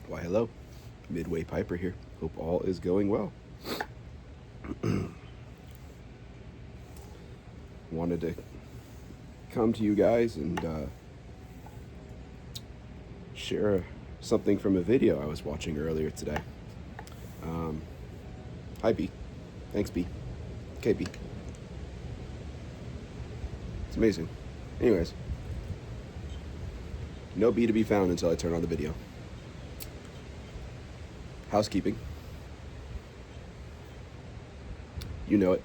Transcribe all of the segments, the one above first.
Why, hello. Midway Piper here. Hope all is going well. Wanted to come to you guys and share something from a video I was watching earlier today. Hi, B. Thanks, B. Okay, B. It's amazing. Anyways, no B to be found until I turn on the video. Housekeeping. You know it.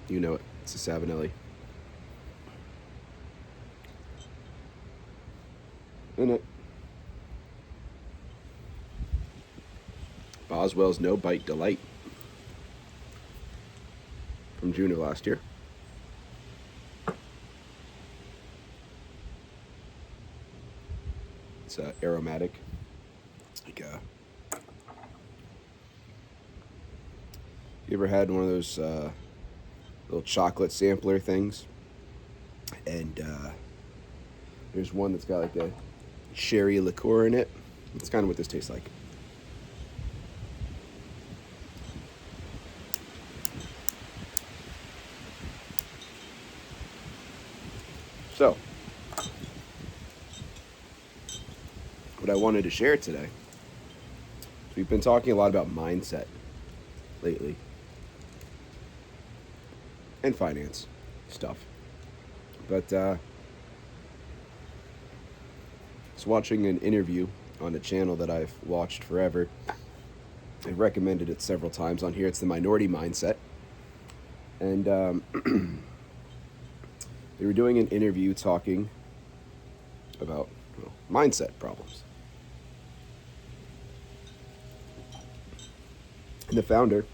You know it. It's a Savinelli. In it. Boswell's No Bite Delight from June of last year. It's aromatic. Like you ever had one of those little chocolate sampler things? And there's one that's got like a sherry liqueur in it. It's kind of what this tastes like. So, what I wanted to share today, we've been talking a lot about mindset lately and finance stuff. But I was watching an interview on a channel that I've watched forever. I've recommended it several times on here. It's the Minority Mindset. And they were doing an interview talking about mindset problems. And the founder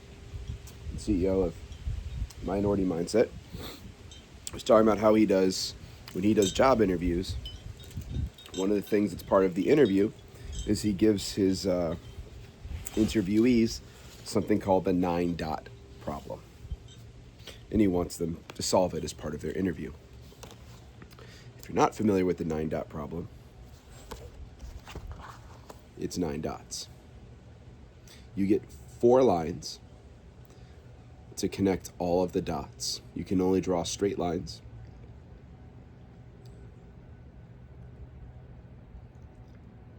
and CEO of Minority Mindset was talking about how he does, when he does job interviews, one of the things that's part of the interview is he gives his interviewees something called the 9-dot problem. And he wants them to solve it as part of their interview. If you're not familiar with the 9-dot problem, it's 9 dots. You get 4 lines to connect all of the dots. You can only draw straight lines.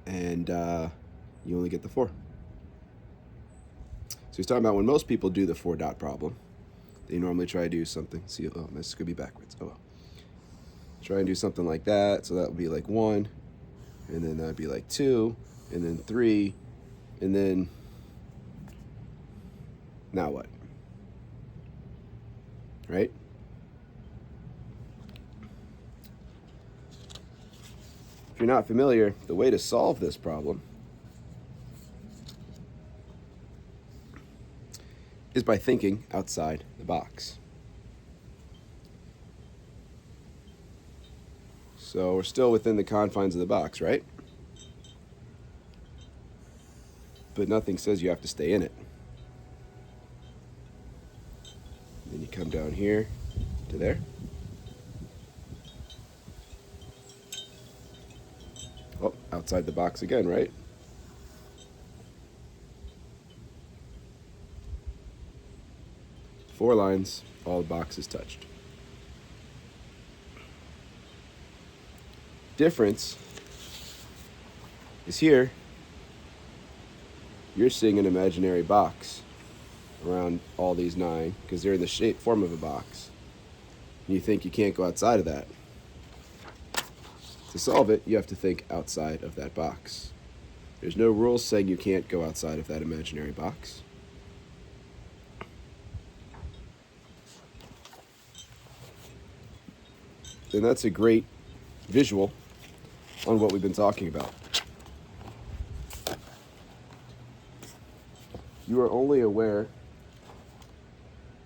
And you only get the 4. So he's talking about when most people do the 4-dot problem, they normally try to do something. See, oh, this could be backwards. Oh, well. Try and do something like that. So that would be like 1, and then that'd be like 2, and then 3, and then now what? Right? If you're not familiar, the way to solve this problem is by thinking outside the box. So we're still within the confines of the box, right? But nothing says you have to stay in it. Then you come down here to there. Oh, outside the box again, right? Four lines, all the boxes touched. Difference is here, you're seeing an imaginary box around all these 9 because they're in the form of a box. And you think you can't go outside of that. To solve it, you have to think outside of that box. There's no rules saying you can't go outside of that imaginary box. And that's a great visual on what we've been talking about. You are only aware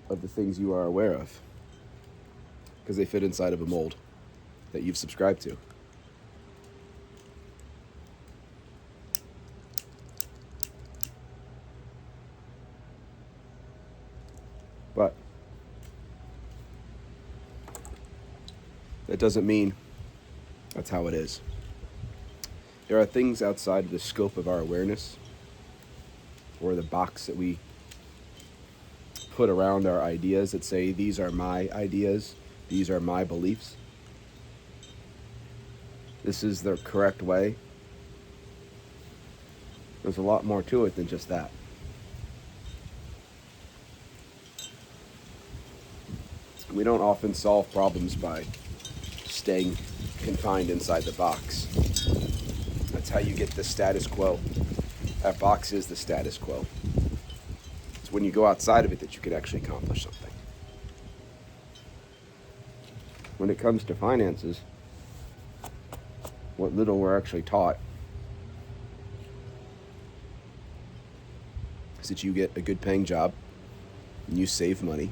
of the things you are aware of because they fit inside of a mold that you've subscribed to. But that doesn't mean that's how it is. There are things outside of the scope of our awareness, or the box that we put around our ideas that say, these are my ideas, these are my beliefs. This is the correct way. There's a lot more to it than just that. We don't often solve problems by staying confined inside the box. That's how you get the status quo. That box is the status quo. It's when you go outside of it that you can actually accomplish something. When it comes to finances, what little we're actually taught is that you get a good paying job and you save money,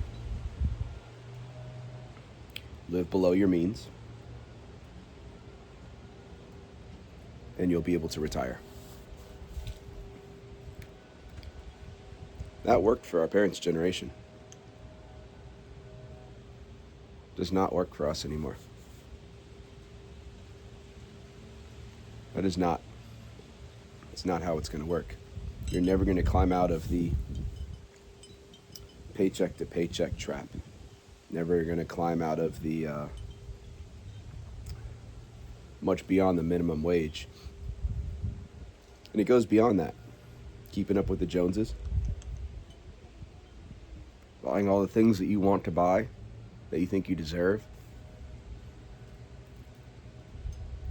live below your means, and you'll be able to retire. That worked for our parents' generation. Does not work for us anymore. That is not. It's not how it's going to work. You're never going to climb out of the paycheck to paycheck trap. Never going to climb out of the much beyond the minimum wage. And it goes beyond that. Keeping up with the Joneses. Buying all the things that you want to buy, that you think you deserve.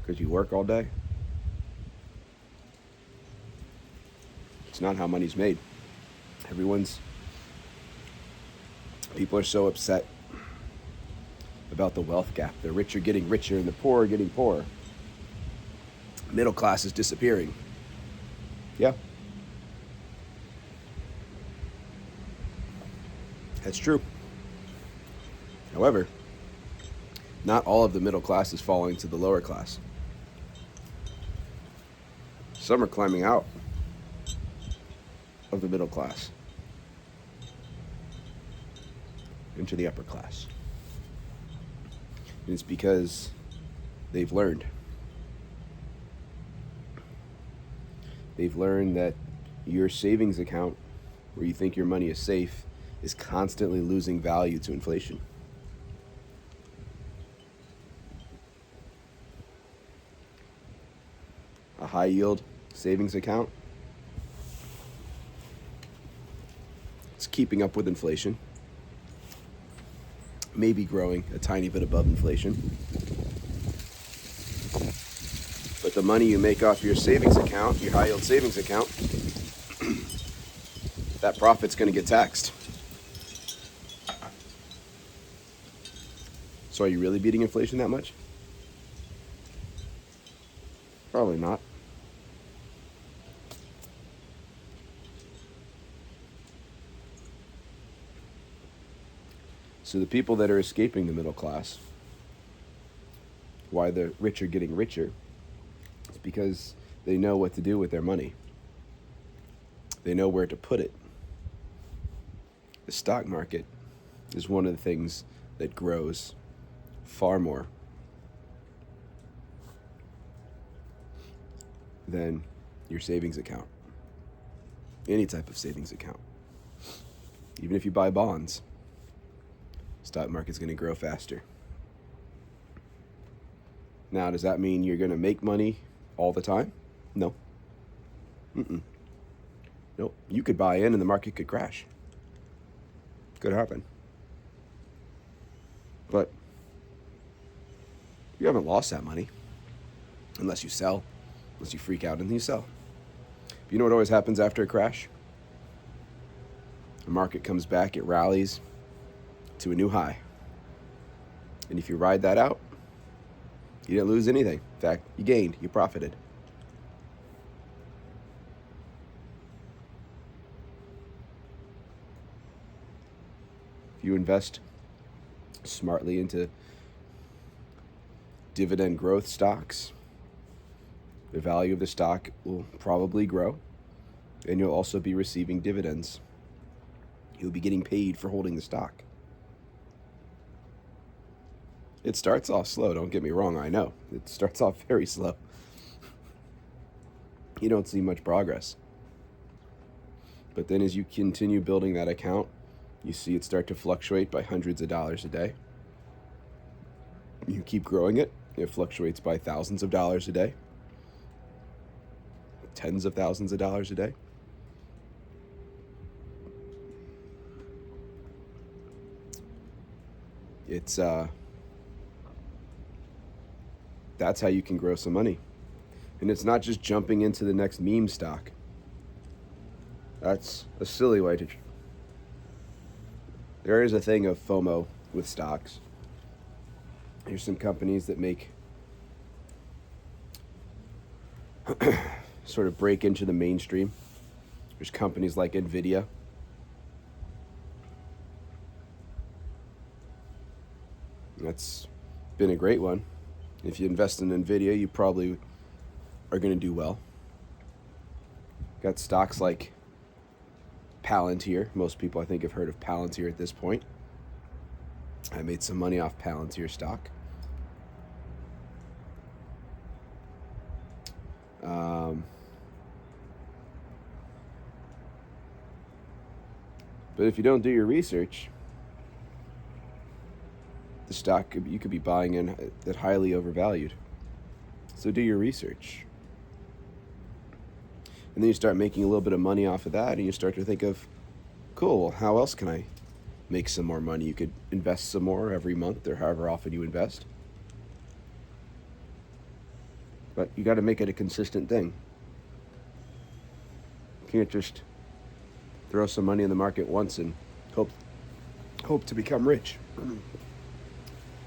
Because you work all day. It's not how money's made. People are so upset about the wealth gap. The rich are getting richer and the poor are getting poorer. Middle class is disappearing. Yeah. That's true. However, not all of the middle class is falling to the lower class. Some are climbing out of the middle class into the upper class. And it's because they've learned. They've learned that your savings account, where you think your money is safe, is constantly losing value to inflation. A high yield savings account, it's keeping up with inflation, maybe growing a tiny bit above inflation. But the money you make off your savings account, your high yield savings account, that profit's going to get taxed. So are you really beating inflation that much? Probably not. So the people that are escaping the middle class, why the rich are getting richer, it's because they know what to do with their money. They know where to put it. The stock market is one of the things that grows far more than your savings account. Any type of savings account. Even if you buy bonds, stock market's going to grow faster. Now, does that mean you're going to make money all the time? No. Nope. You could buy in and the market could crash. Could happen. But you haven't lost that money unless you sell, unless you freak out and then you sell. But you know what always happens after a crash? The market comes back, it rallies to a new high. And if you ride that out, you didn't lose anything. In fact, you gained, you profited. If you invest smartly into dividend growth stocks, the value of the stock will probably grow, and you'll also be receiving dividends. You'll be getting paid for holding the stock. It starts off slow, don't get me wrong, I know. It starts off very slow. you don't see much progress. But then as you continue building that account, you see it start to fluctuate by hundreds of dollars a day. You keep growing it, it fluctuates by thousands of dollars a day, tens of thousands of dollars a day. It's that's how you can grow some money. And it's not just jumping into the next meme stock. That's a silly way to. There is a thing of FOMO with stocks. There's some companies that make sort of break into the mainstream. There's companies like Nvidia. That's been a great one. If you invest in Nvidia, you probably are going to do well. Got stocks like Palantir. Most people, I think, have heard of Palantir at this point. I made some money off Palantir stock. But if you don't do your research, the stock you could be buying in that highly overvalued. So do your research. And then you start making a little bit of money off of that, and you start to think of, cool, well, how else can I make some more money? You could invest some more every month or however often you invest. But you got to make it a consistent thing. You can't just throw some money in the market once and hope to become rich.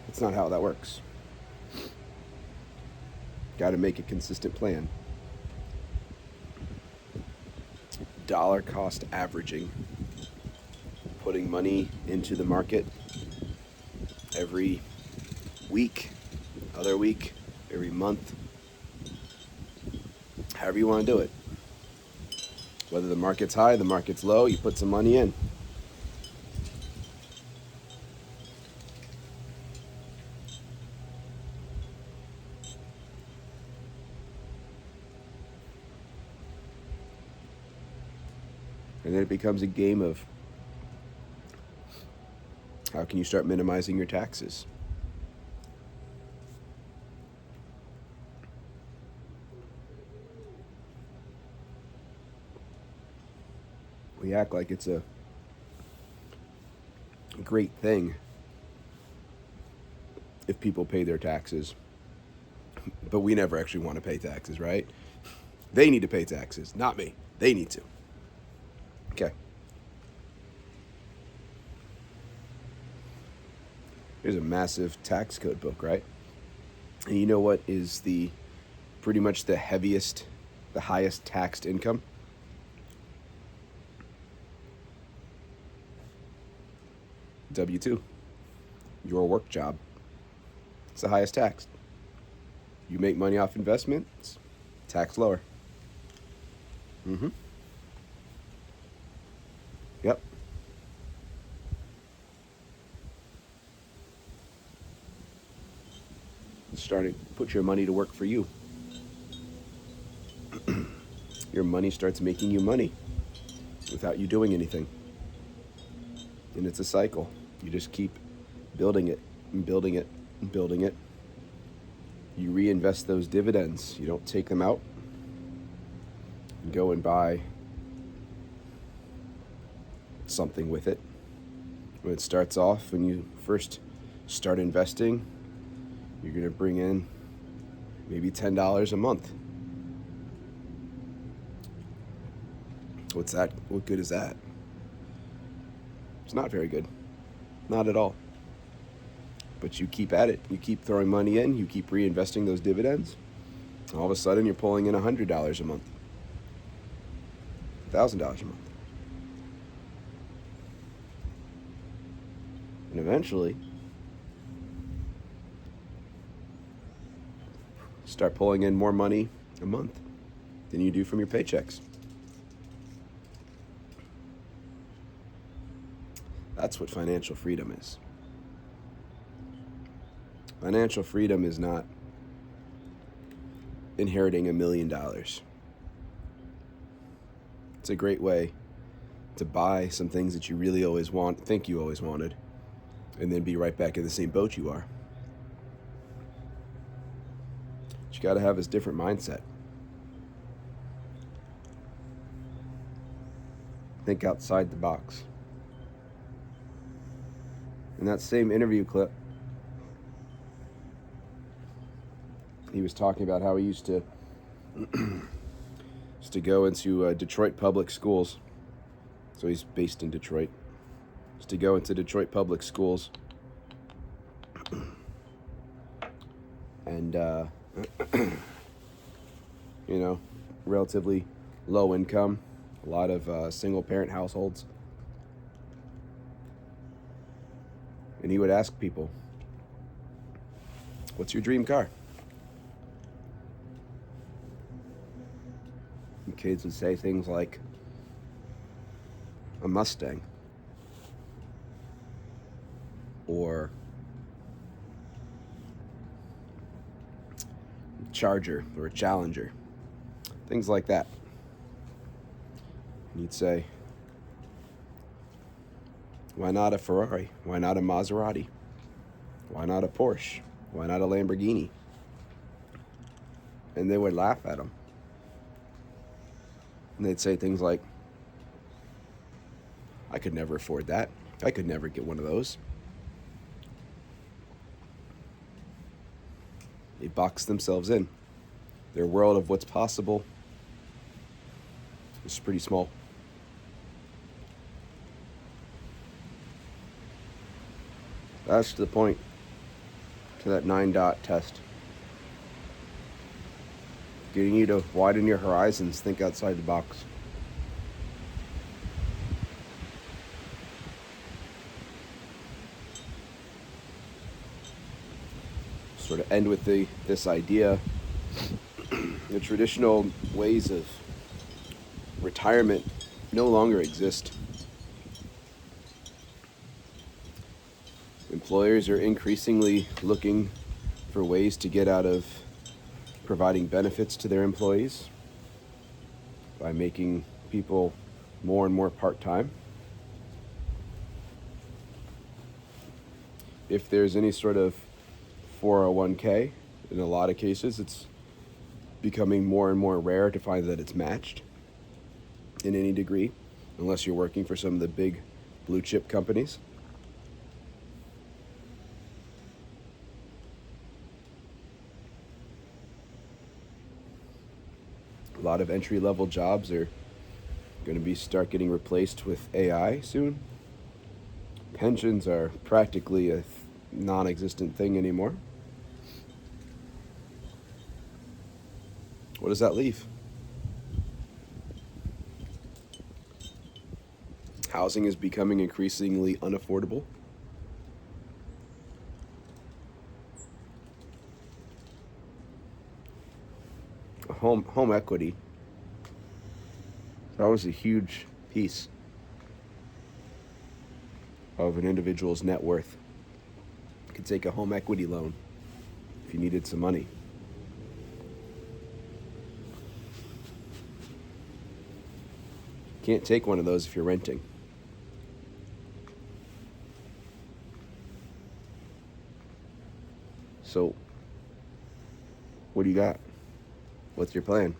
That's not how that works. Got to make a consistent plan. Dollar cost averaging. Putting money into the market every week, other week, every month. However you want to do it. Whether the market's high, the market's low, you put some money in. And then it becomes a game of how can you start minimizing your taxes? We act like it's a great thing if people pay their taxes, but we never actually want to pay taxes, right? They need to pay taxes, not me. They need to. Okay. Here's a massive tax code book, right? And you know what is pretty much the highest taxed income? W-2, your work job. It's the highest taxed. You make money off investments, tax lower. Yep. Starting to put your money to work for you. Your money starts making you money without you doing anything. And it's a cycle. You just keep building it and building it and building it. You reinvest those dividends. You don't take them out and go and buy something with it. When it starts off, when you first start investing, you're going to bring in maybe $10 a month. What's that? What good is that? It's not very good. Not at all. But you keep at it. You keep throwing money in. You keep reinvesting those dividends. All of a sudden, you're pulling in $100 a month. $1,000 a month. And eventually, start pulling in more money a month than you do from your paychecks. That's what financial freedom is. Financial freedom is not inheriting $1 million. It's a great way to buy some things that you really think you always wanted, and then be right back in the same boat you are. What you got to have is different mindset. Think outside the box. In that same interview clip, he was talking about how he used to go into Detroit public schools. So he's based in Detroit. Used to go into Detroit public schools and relatively low income, a lot of single parent households. And he would ask people, "What's your dream car?" And kids would say things like, "A Mustang," or Charger or a Challenger, things like that. And you'd say, "Why not a Ferrari? Why not a Maserati? Why not a Porsche? Why not a Lamborghini?" And they would laugh at him. And they'd say things like, "I could never afford that. I could never get one of those." They box themselves in. Their world of what's possible is pretty small. That's the point to that 9-dot test. Getting you to widen your horizons, think outside the box. Sort of end with this idea. The traditional ways of retirement no longer exist. Employers are increasingly looking for ways to get out of providing benefits to their employees by making people more and more part-time. If there's any sort of 401k, in a lot of cases, it's becoming more and more rare to find that it's matched in any degree, unless you're working for some of the big blue chip companies. A lot of entry-level jobs are going to start getting replaced with AI soon. Pensions are practically a non-existent thing anymore. What does that leave? Housing is becoming increasingly unaffordable. Home equity. That was a huge piece of an individual's net worth. You could take a home equity loan if you needed some money. You can't take one of those if you're renting. So, what do you got? What's your plan?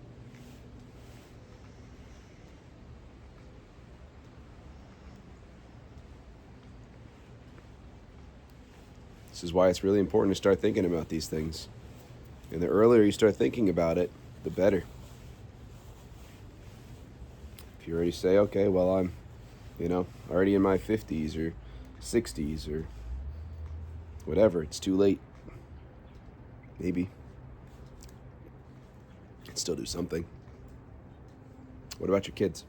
This is why it's really important to start thinking about these things. And the earlier you start thinking about it, the better. If you already say, okay, well, I'm, already in my 50s or 60s or whatever, it's too late. Maybe. Can still do something. What about your kids?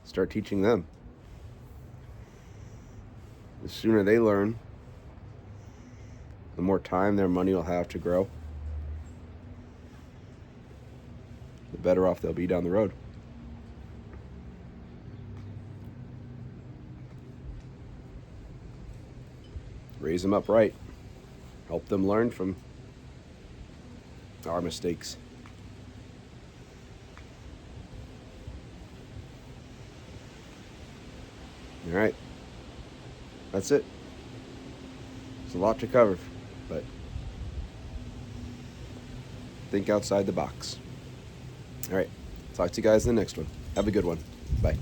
Start teaching them. The sooner they learn, the more time their money will have to grow, the better off they'll be down the road. Raise them up right. Help them learn from our mistakes. All right. That's it. It's a lot to cover, but think outside the box. All right. Talk to you guys in the next one. Have a good one. Bye.